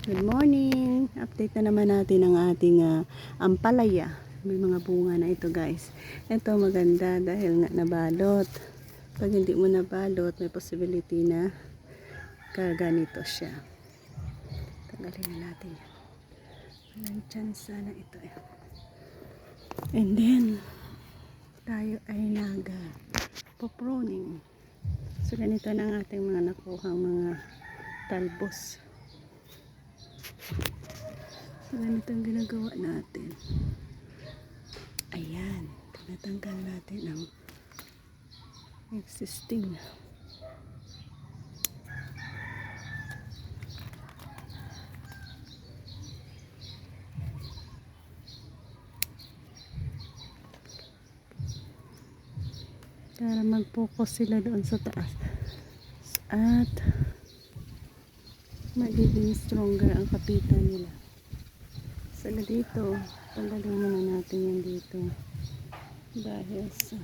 Good morning! Update na naman natin ang ating ampalaya. May mga bunga na ito guys. Ito maganda dahil nga nabalot. Pag hindi mo nabalot, may possibility na kaganito siya. Tanggalin na natin yan. Walang chance na ito. And then, tayo ay nag-pruning. So ganito na ang ating mga nakuhang mga talbos. So ganito ang ginagawa natin. Ayan, tinatanggal natin ang existing. Para mag-focus sila doon sa taas. At magiging stronger ang kapitan nila. Sala dito, tanggalin muna natin yan dito. Dahil sa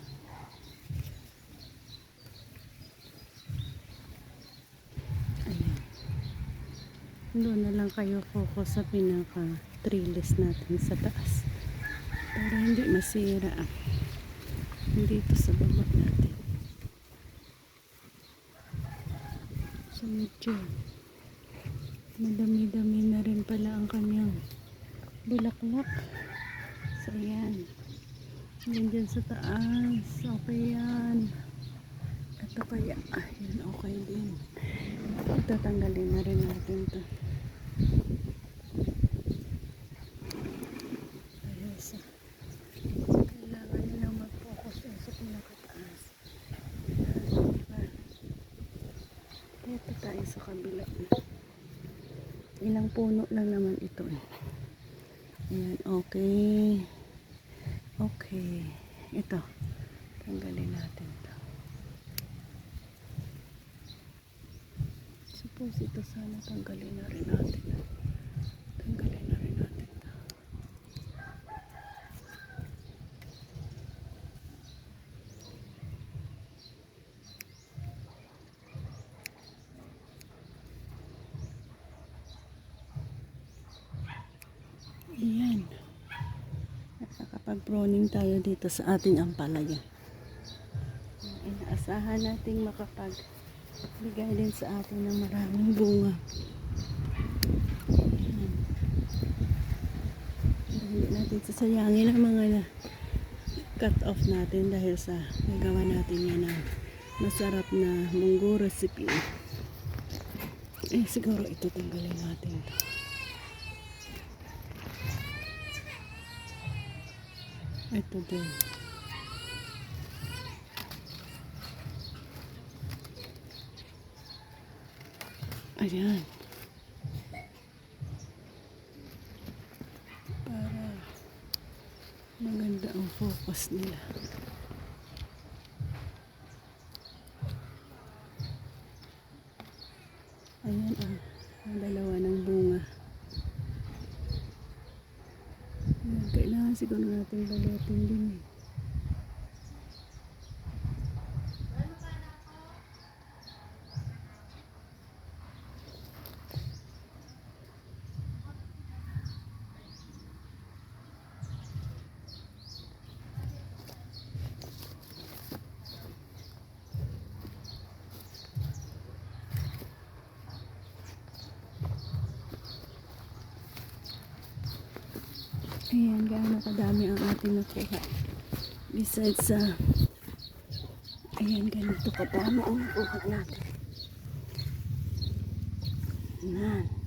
ayan. Doon na lang kayo focus sa pinaka trellis natin sa taas. Para hindi masira dito sa baba natin. So medyo madami-dami na rin pala ang kanyang bulaklak. So ayan. Yan dyan sa taas. Okay yan. Ito kaya. Ayan, okay din. Ito tanggalin na rin natin ito. Ayan sa kailangan nilang mag-focus sa pinakataas. Ito tayo sa kabila. Ilang puno lang naman ito. Ayan, okay. Okay. Ito. Tanggalin natin ito. Suppose ito sana tanggalin na rin natin. Tanggalin na rin natin ito. Ayan. Nakakapag-pruning tayo dito sa ating ampalaya. Inaasahan nating makapagbigay din sa atin ng maraming bunga. Hindi natin sasayangin ang mga cut off natin dahil sa nagawa natin yan ng masarap na munggo recipe. Siguro ito tanggalin natin ito. Ito din. Ayan. Para maganda ang focus nila. Ayan ang dalawa ng bunga. Kailangan siguro natin balutin din. Ayan, gaano kadami ang ating nakuha. Besides sa ayan, ganito kadami ang nakuha natin. Ayan.